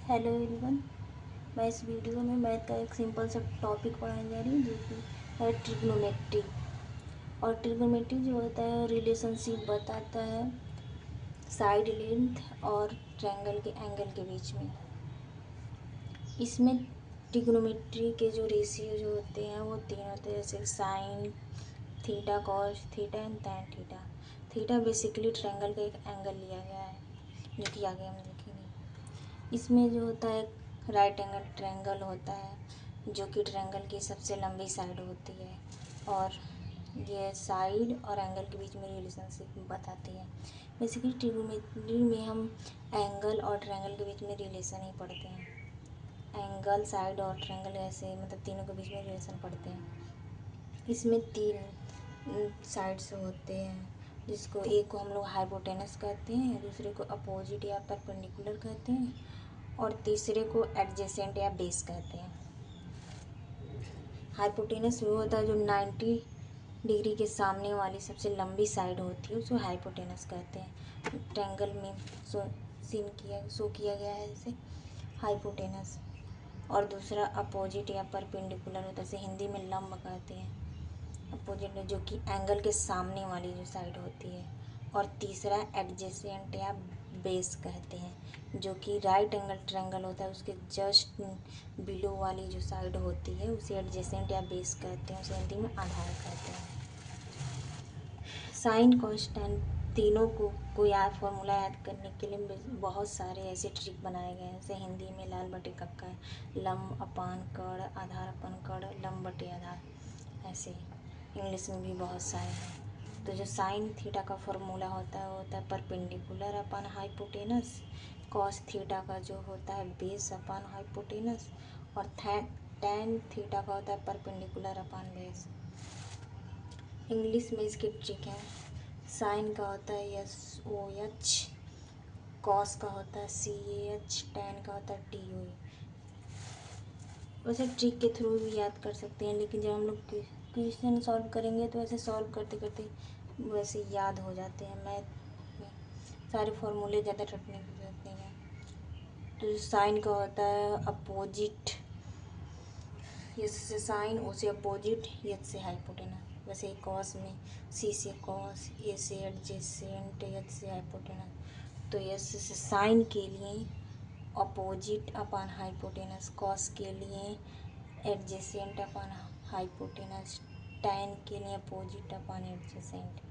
Hello everyone. मैं इस video में मैथ का एक सिंपल सा टॉपिक पढ़ाने जा रही हूँ जो कि है ट्रिग्नोमेट्री। और ट्रिग्नोमेट्री जो होता है रिलेशनशिप बताता है साइड लेंथ और ट्रायंगल के एंगल के बीच में। इसमें ट्रिग्नोमेट्री के जो रेशियो जो होते हैं वो तीन होते हैं, जैसे sine theta, cos theta and tan theta. Theta basically triangle का एक एंगल लिया गया है जो कि आगे हम देखेंगे। इसमें जो होता है राइट एंगल ट्रायंगल होता है जो कि ट्रायंगल की सबसे लंबी साइड होती है, और ये साइड और एंगल के बीच में रिलेशनशिप बताती है। बेसिकली ट्रिग्नोमेट्री में हम एंगल और ट्रायंगल के बीच में रिलेशन ही पढ़ते हैं। एंगल, साइड और ट्रायंगल ऐसे मतलब तीनों के बीच में रिलेशन पढ़ते हैं। इसमें तीन साइड्स होते हैं, जिसको एक को हम लोग हाइपोटेनस कहते हैं, दूसरे को अपोजिट या परपेंडिकुलर कहते हैं, और तीसरे को एडजेसेंट या बेस कहते हैं। हाइपोटेनस वो होता है जो 90 डिग्री के सामने वाली सबसे लंबी साइड होती है, उसको हाइपोटेनस कहते हैं। ट्रायंगल में शो किया गया है जैसे हाइपोटेनस। और दूसरा अपोजिट या परपेंडिकुलर होता है, जैसे हिंदी में लंब कहते हैं। अपोजिट जो कि एंगल के सामने वाली जो साइड होती है। और तीसरा एडजेसेंट या बेस कहते हैं, जो कि राइट एंगल ट्रायंगल होता है उसके जस्ट बिलो वाली जो साइड होती है उसे एडजेसेंट या बेस कहते हैं, उसे हिंदी में आधार कहते हैं। साइन कॉस टैन तीनों को याद फॉर्मूला याद करने के लिए बहुत सारे ऐसे ट्रिक बनाए गए हैं, जैसे हिंदी में लाल बटे कक्का, लंब अपान कड़, आधार अपन कड़, लंब बटे आधार, ऐसे इंग्लिश में भी बहुत सारे हैं। तो जो साइन थीटा का फॉर्मूला होता है वो होता है perpendicular upon hypotenuse. Cos theta का जो होता है बेस अपन हाइपोटेनस। और टैन थीटा का होता है परपेंडिकुलर अपन बेस। इंग्लिश में इसकी ट्रिक है, साइन का होता है SOH, कॉस का होता है CAH, टैन का होता है TOE। वैसे ट्रिक के थ्रू भी याद कर सकते हैं, लेकिन जब हम लोग क्वेश्चन सॉल्व करेंगे तो ऐसे सॉल्व करते करते वैसे याद हो जाते हैं। मैथ में सारे फॉर्मूले ज़्यादा रटने की जरूरत नहीं है। तो साइन का होता है अपोजिट, यस से साइन, ओ से अपोजिट, एच से हाइपोटेनस। वैसे कॉस में C से कॉस, A से एडजेसेंट, H से हाइपोटेनस। तो यस से साइन के लिए अपोजिट अपन हाइपोटेनस, कॉस के लिए एडजेसेंट अपन हाइपोटेनस, टैन के लिए अपोजिट अपन एडजेसेंट।